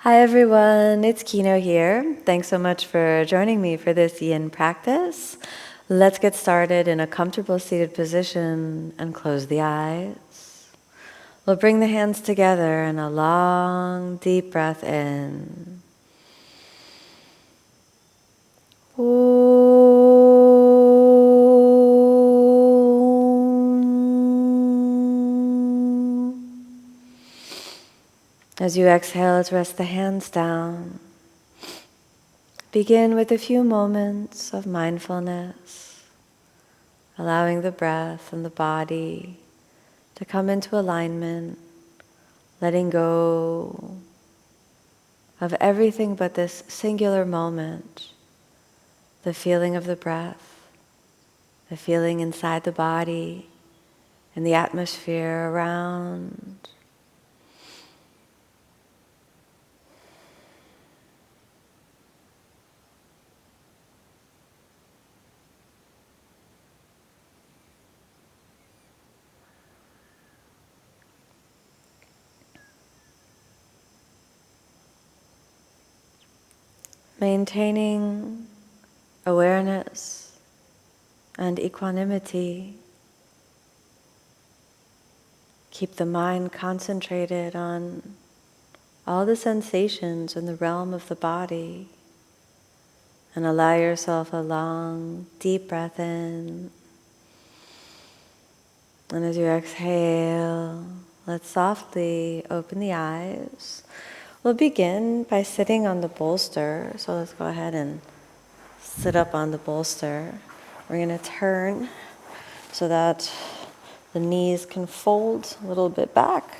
Hi everyone, it's Kino here. Thanks so much for joining me for this yin practice. Let's get started in a comfortable seated position and close the eyes. We'll bring the hands together in a long, deep breath in. As you exhale, let's rest the hands down. Begin with a few moments of mindfulness, allowing the breath and the body to come into alignment, letting go of everything but this singular moment, the feeling of the breath, the feeling inside the body, and the atmosphere around. Maintaining awareness and equanimity. Keep the mind concentrated on all the sensations in the realm of the body, and allow yourself a long, deep breath in. And as you exhale, let's softly open the eyes. We'll begin by sitting on the bolster. So let's go ahead and sit up on the bolster. We're going to turn so that the knees can fold a little bit back.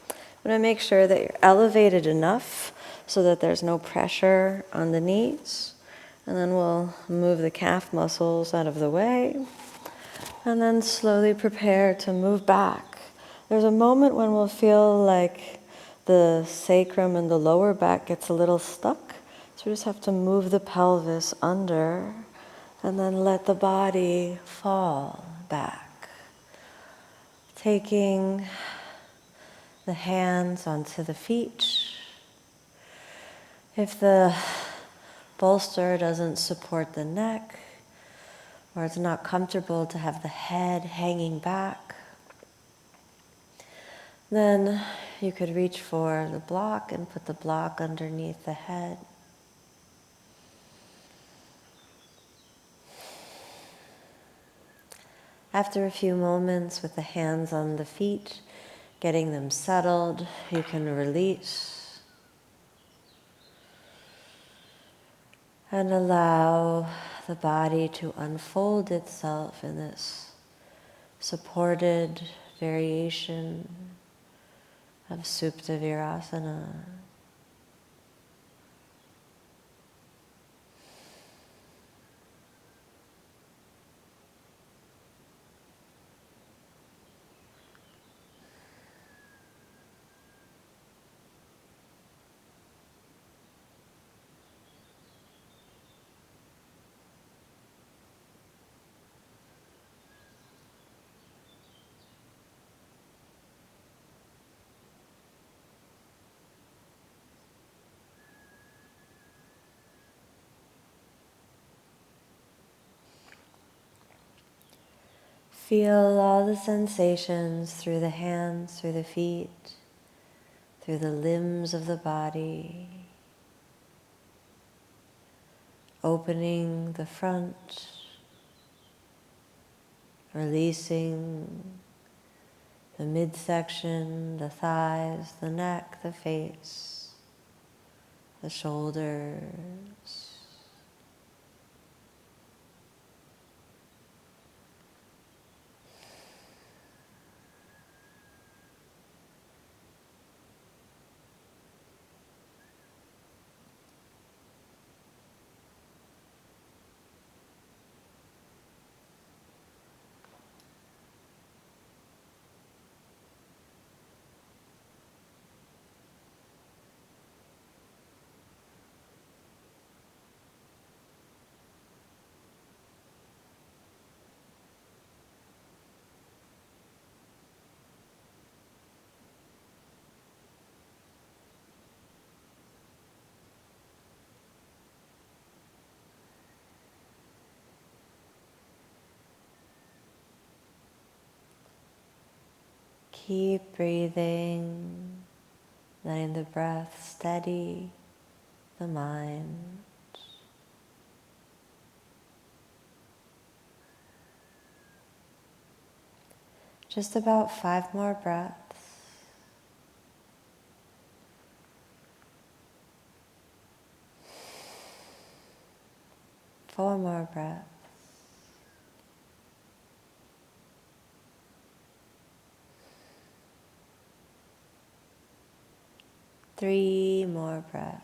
I'm going to make sure that you're elevated enough so that there's no pressure on the knees. And then we'll move the calf muscles out of the way. And then slowly prepare to move back. There's a moment when we'll feel like the sacrum and the lower back gets a little stuck. So we just have to move the pelvis under and then let the body fall back. Taking the hands onto the feet. If the bolster doesn't support the neck, or it's not comfortable to have the head hanging back, then you could reach for the block and put the block underneath the head. After a few moments with the hands on the feet, getting them settled, you can release and allow the body to unfold itself in this supported variation of supta virasana. Feel all the sensations through the hands, through the feet, through the limbs of the body. Opening the front, releasing the midsection, the thighs, the neck, the face, the shoulders. Keep breathing, letting the breath steady the mind. Just about 5 more breaths. 4 more breaths. 3 more breaths.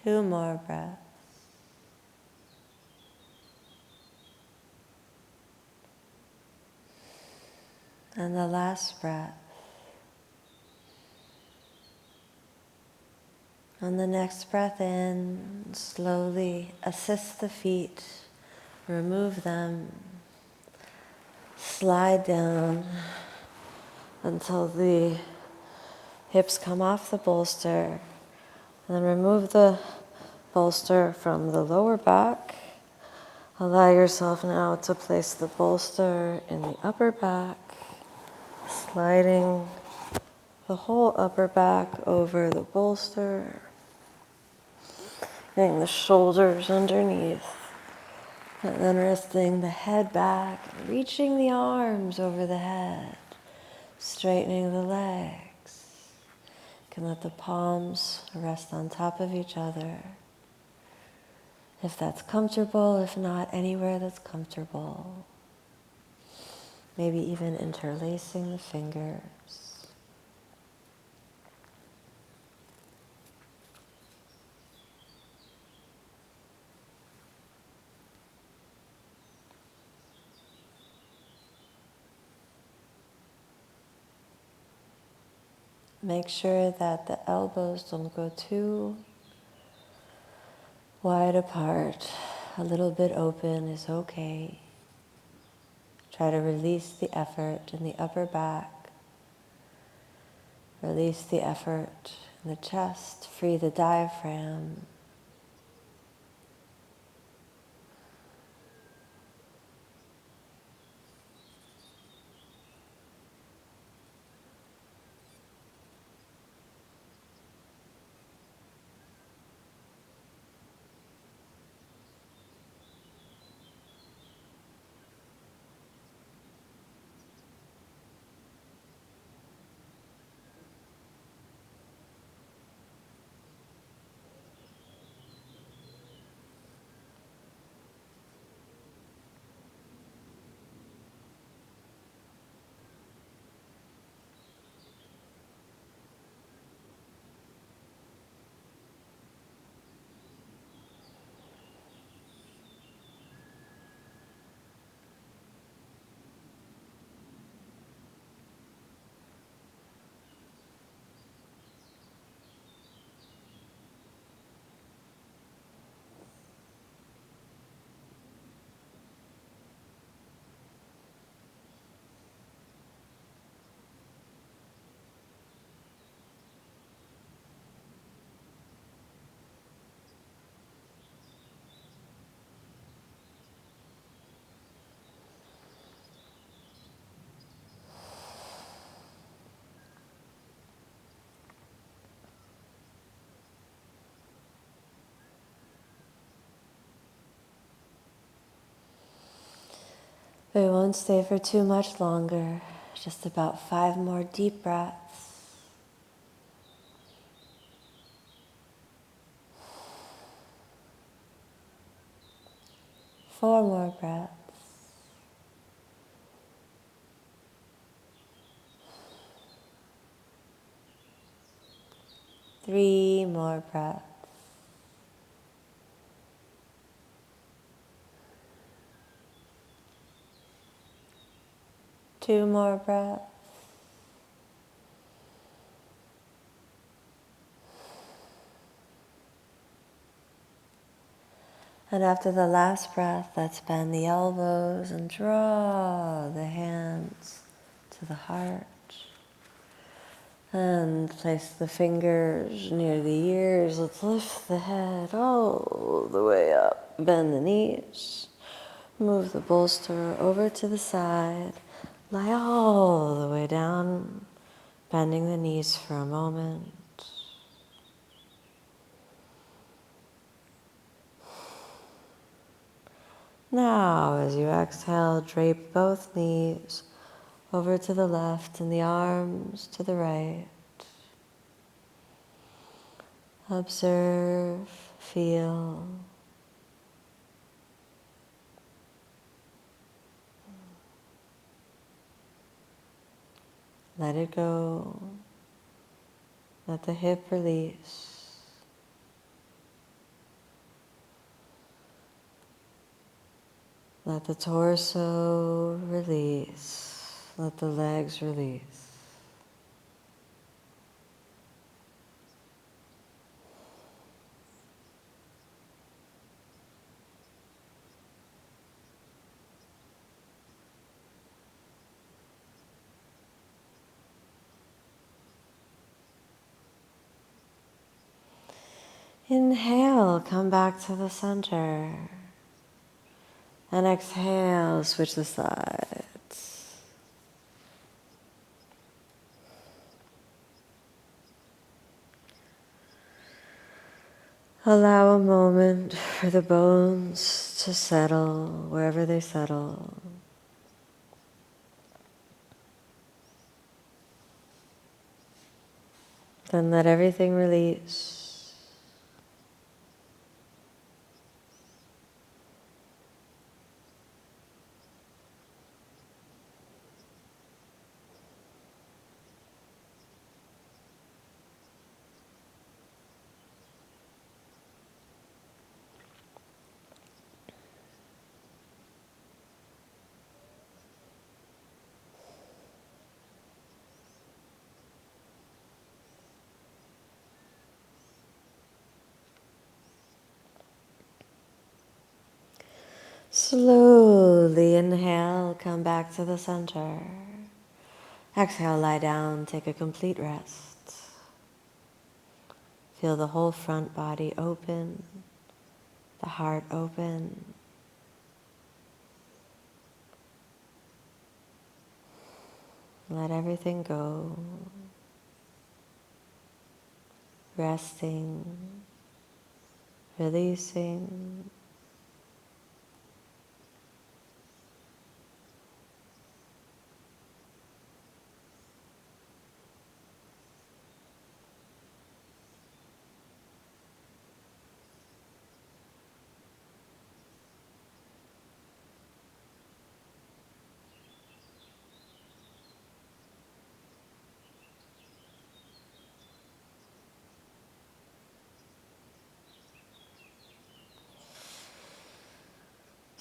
2 more breaths. And the last breath. On the next breath in, slowly assist the feet, remove them, slide down until the hips come off the bolster, and then remove the bolster from the lower back. Allow yourself now to place the bolster in the upper back, sliding the whole upper back over the bolster, getting the shoulders underneath, and then resting the head back, reaching the arms over the head, straightening the legs. You can let the palms rest on top of each other, if that's comfortable. If not, anywhere that's comfortable. Maybe even interlacing the fingers. Make sure that the elbows don't go too wide apart. A little bit open is okay. Try to release the effort in the upper back. Release the effort in the chest. Free the diaphragm. But we won't stay for too much longer. Just about 5 more deep breaths. 4 more breaths. 3 more breaths. 2 more breaths. And after the last breath, let's bend the elbows and draw the hands to the heart. And place the fingers near the ears. Let's lift the head all the way up. Bend the knees. Move the bolster over to the side. Lie all the way down, bending the knees for a moment. Now, as you exhale, drape both knees over to the left and the arms to the right. Observe, feel. Let it go. Let the hip release. Let the torso release. Let the legs release. Inhale, come back to the center. And exhale, switch the sides. Allow a moment for the bones to settle wherever they settle. Then let everything release. Slowly inhale, come back to the center. Exhale, lie down, take a complete rest. Feel the whole front body open, the heart open. Let everything go. Resting, releasing.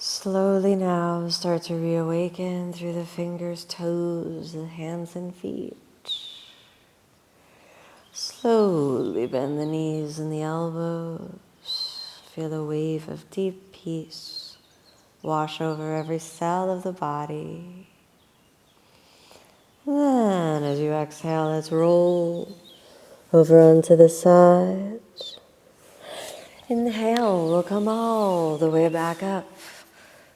Slowly now start to reawaken through the fingers, toes, the hands and feet. Slowly bend the knees and the elbows. Feel a wave of deep peace wash over every cell of the body. And then as you exhale, let's roll over onto the side. Inhale, we'll come all the way back up.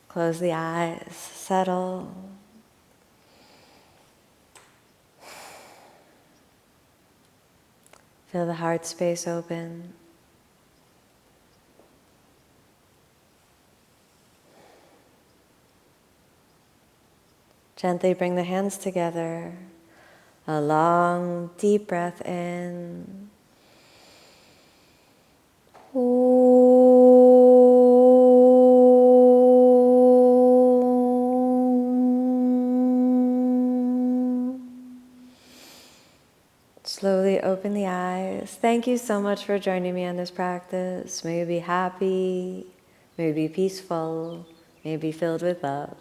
Close the eyes, settle. Feel the heart space open. Gently bring the hands together. A long, deep breath in. Slowly open the eyes. Thank you so much for joining me on this practice. May you be happy, may you be peaceful, may you be filled with love.